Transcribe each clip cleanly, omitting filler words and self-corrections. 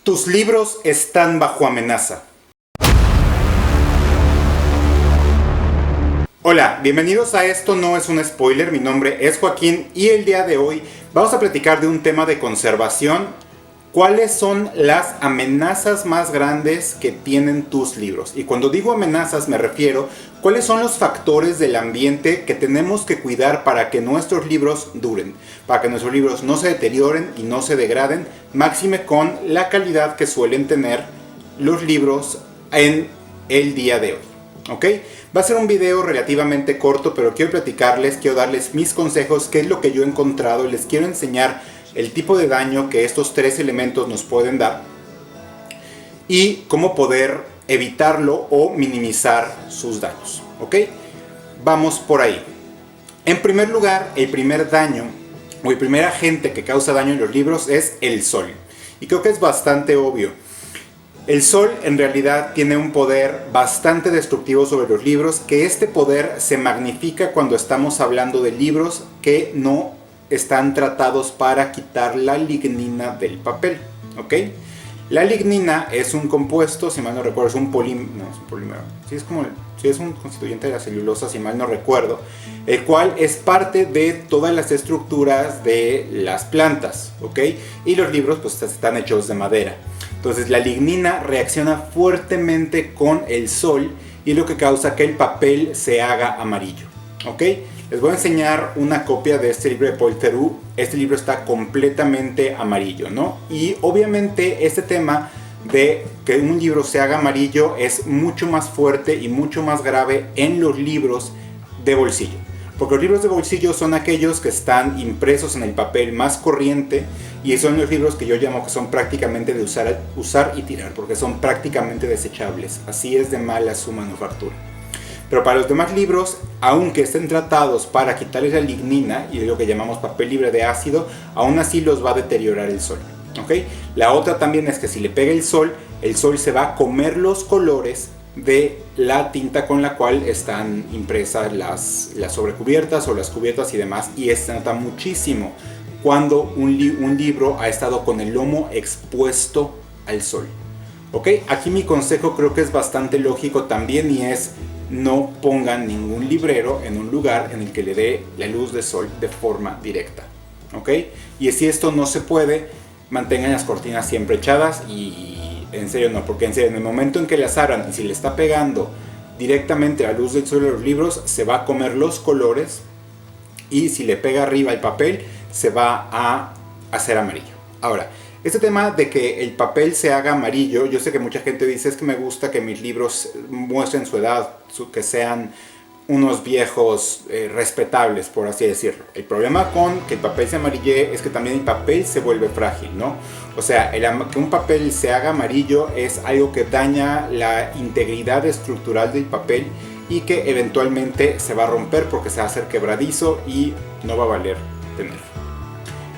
Tus libros están bajo amenaza. Hola, bienvenidos a Esto No Es Un Spoiler. Mi nombre es Joaquín y el día de hoy vamos a platicar de un tema de conservación. ¿Cuáles son las amenazas más grandes que tienen tus libros? Y cuando digo amenazas me refiero, ¿cuáles son los factores del ambiente que tenemos que cuidar para que nuestros libros duren? Para que nuestros libros no se deterioren y no se degraden, máxime con la calidad que suelen tener los libros en el día de hoy. ¿Ok? Va a ser un video relativamente corto, pero quiero platicarles, quiero darles mis consejos, qué es lo que yo he encontrado, les quiero enseñar el tipo de daño que estos tres elementos nos pueden dar y cómo poder evitarlo o minimizar sus daños. ¿Ok? Vamos por ahí. En primer lugar, el primer daño o el primer agente que causa daño en los libros es el sol. Y creo que es bastante obvio. El sol en realidad tiene un poder bastante destructivo sobre los libros, que este poder se magnifica cuando estamos hablando de libros que no están tratados para quitar la lignina del papel, ¿ok? La lignina es un compuesto, si mal no recuerdo, es un polímero, sí es un constituyente de la celulosa, si mal no recuerdo, el cual es parte de todas las estructuras de las plantas, ¿ok? Y los libros pues están hechos de madera. Entonces la lignina reacciona fuertemente con el sol y lo que causa que el papel se haga amarillo, ¿ok? Les voy a enseñar una copia de este libro de Paul Theroux. Este libro está completamente amarillo, ¿no? Y obviamente este tema de que un libro se haga amarillo es mucho más fuerte y mucho más grave en los libros de bolsillo. Porque los libros de bolsillo son aquellos que están impresos en el papel más corriente y son los libros que yo llamo que son prácticamente de usar y tirar, porque son prácticamente desechables. Así es de mala su manufactura. Pero para los demás libros, aunque estén tratados para quitarles la lignina y lo que llamamos papel libre de ácido, aún así los va a deteriorar el sol, ¿ok? La otra también es que si le pega el sol se va a comer los colores de la tinta con la cual están impresas las sobrecubiertas o las cubiertas y demás, y se nota muchísimo cuando un libro ha estado con el lomo expuesto al sol, ¿ok? Aquí mi consejo creo que es bastante lógico también y es: no pongan ningún librero en un lugar en el que le dé la luz de sol de forma directa, ¿ok? Y si esto no se puede, mantengan las cortinas siempre echadas y en serio no, porque en serio, en el momento en que las abran y si le está pegando directamente la luz del sol a los libros, se va a comer los colores y si le pega arriba el papel, se va a hacer amarillo. Ahora, este tema de que el papel se haga amarillo, yo sé que mucha gente dice: es que me gusta que mis libros muestren su edad, que sean unos viejos respetables, por así decirlo. El problema con que el papel se amarille es que también el papel se vuelve frágil, ¿no? O sea, que un papel se haga amarillo es algo que daña la integridad estructural del papel y que eventualmente se va a romper porque se va a hacer quebradizo y no va a valer tenerlo.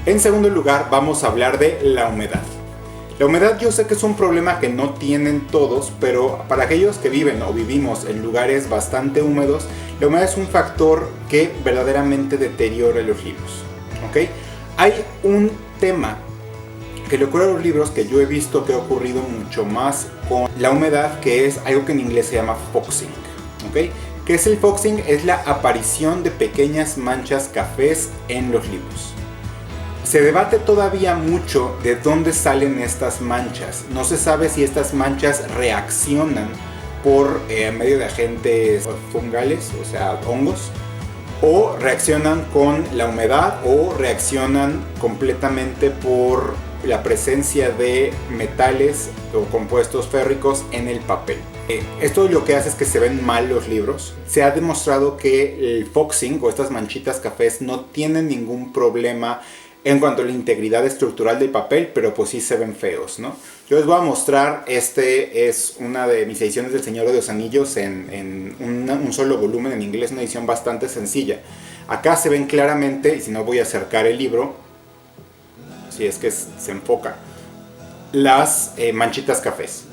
En segundo lugar, vamos a hablar de la humedad. La humedad yo sé que es un problema que no tienen todos, pero para aquellos que viven o vivimos en lugares bastante húmedos, la humedad es un factor que verdaderamente deteriora los libros, ¿ok? Hay un tema que le ocurre a los libros que yo he visto que ha ocurrido mucho más con la humedad, que es algo que en inglés se llama foxing, ¿ok? ¿Qué es el foxing? Es la aparición de pequeñas manchas cafés en los libros. Se debate todavía mucho de dónde salen estas manchas. No se sabe si estas manchas reaccionan por medio de agentes fungales, o sea, hongos, o reaccionan con la humedad, o reaccionan completamente por la presencia de metales o compuestos férricos en el papel. Esto lo que hace es que se ven mal los libros. Se ha demostrado que el foxing o estas manchitas cafés no tienen ningún problema en cuanto a la integridad estructural del papel, pero pues sí se ven feos, ¿no? Yo les voy a mostrar, este es una de mis ediciones del Señor de los Anillos en un solo volumen en inglés, una edición bastante sencilla. Acá se ven claramente, y si no voy a acercar el libro, si es que se enfoca, las manchitas cafés.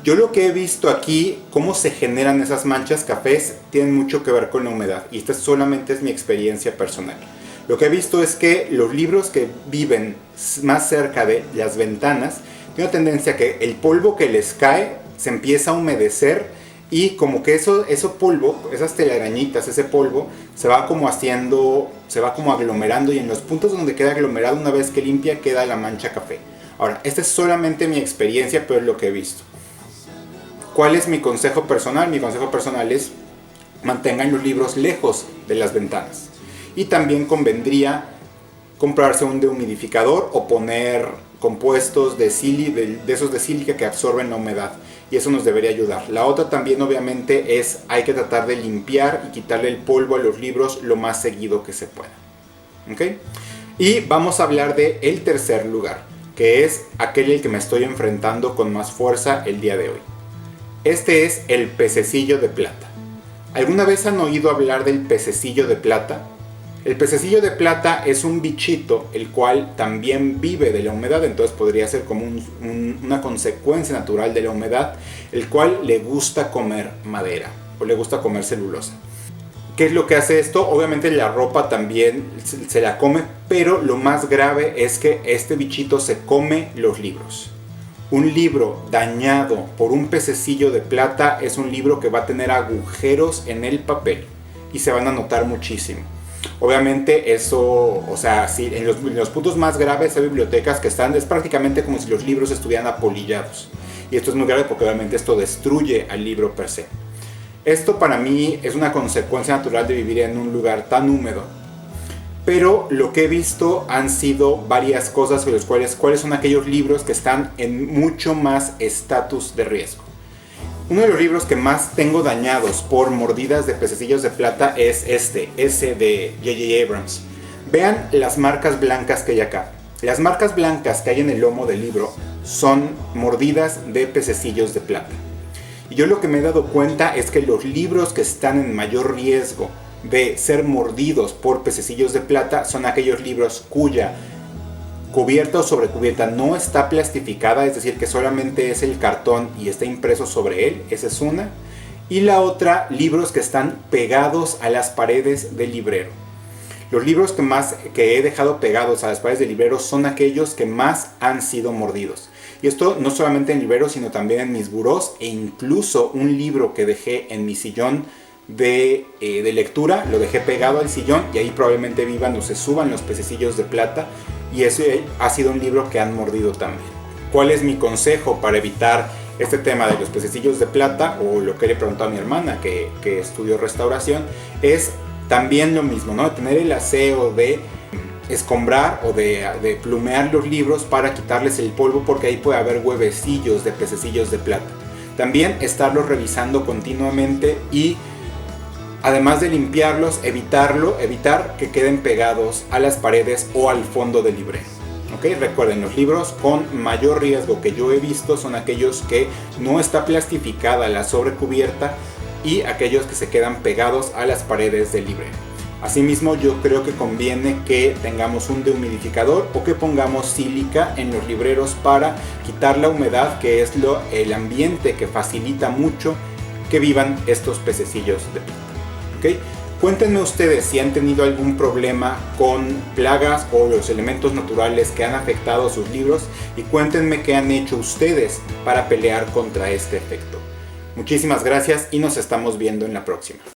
Yo lo que he visto aquí, cómo se generan esas manchas cafés, tiene mucho que ver con la humedad, y esta solamente es mi experiencia personal. Lo que he visto es que los libros que viven más cerca de las ventanas Hay una tendencia que el polvo que les cae se empieza a humedecer y como que eso polvo, esas telarañitas, ese polvo, se va como haciendo, se va como aglomerando y en los puntos donde queda aglomerado una vez que limpia queda la mancha café. Ahora, esta es solamente mi experiencia, pero es lo que he visto. ¿Cuál es mi consejo personal? Mi consejo personal es mantengan los libros lejos de las ventanas. Y también convendría comprarse un dehumidificador o poner compuestos de esos de sílica que absorben la humedad. Y eso nos debería ayudar. La otra también obviamente es hay que tratar de limpiar y quitarle el polvo a los libros lo más seguido que se pueda. ¿Okay? Y vamos a hablar de el tercer lugar, que es aquel al que me estoy enfrentando con más fuerza el día de hoy. Este es el pececillo de plata. ¿Alguna vez han oído hablar del pececillo de plata? El pececillo de plata es un bichito el cual también vive de la humedad, entonces podría ser como una consecuencia natural de la humedad, el cual le gusta comer madera o le gusta comer celulosa. ¿Qué es lo que hace esto? Obviamente la ropa también se la come, pero lo más grave es que este bichito se come los libros. Un libro dañado por un pececillo de plata es un libro que va a tener agujeros en el papel y se van a notar muchísimo. Obviamente eso, o sea, sí, en los puntos más graves hay bibliotecas que están, es prácticamente como si los libros estuvieran apolillados. Y esto es muy grave porque obviamente esto destruye al libro per se. Esto para mí es una consecuencia natural de vivir en un lugar tan húmedo. Pero lo que he visto han sido varias cosas, cuáles son aquellos libros que están en mucho más estatus de riesgo. Uno de los libros que más tengo dañados por mordidas de pececillos de plata es ese de J.J. Abrams. Vean las marcas blancas que hay acá. Las marcas blancas que hay en el lomo del libro son mordidas de pececillos de plata. Y yo lo que me he dado cuenta es que los libros que están en mayor riesgo de ser mordidos por pececillos de plata son aquellos libros cuya cubierta o sobrecubierta no está plastificada, es decir, que solamente es el cartón y está impreso sobre él, esa es una. Y la otra, libros que están pegados a las paredes del librero. Los libros que he dejado pegados a las paredes del librero son aquellos que más han sido mordidos. Y esto no solamente en libreros, sino también en mis burós e incluso un libro que dejé en mi sillón de lectura, lo dejé pegado al sillón y ahí probablemente vivan o se suban los pececillos de plata. Y ese ha sido un libro que han mordido también. ¿Cuál es mi consejo para evitar este tema de los pececillos de plata? O lo que le preguntó a mi hermana que estudió restauración. Es también lo mismo, ¿no? Tener el aseo de escombrar o de plumear los libros para quitarles el polvo, porque ahí puede haber huevecillos de pececillos de plata. También estarlos revisando continuamente y además de limpiarlos, evitar que queden pegados a las paredes o al fondo del librero. ¿Okay? Recuerden, los libros con mayor riesgo que yo he visto son aquellos que no está plastificada la sobrecubierta y aquellos que se quedan pegados a las paredes del librero. Asimismo, yo creo que conviene que tengamos un dehumidificador o que pongamos sílica en los libreros para quitar la humedad, que es el ambiente que facilita mucho que vivan estos pececillos de plata. ¿Okay? Cuéntenme ustedes si han tenido algún problema con plagas o los elementos naturales que han afectado sus libros y cuéntenme qué han hecho ustedes para pelear contra este efecto. Muchísimas gracias y nos estamos viendo en la próxima.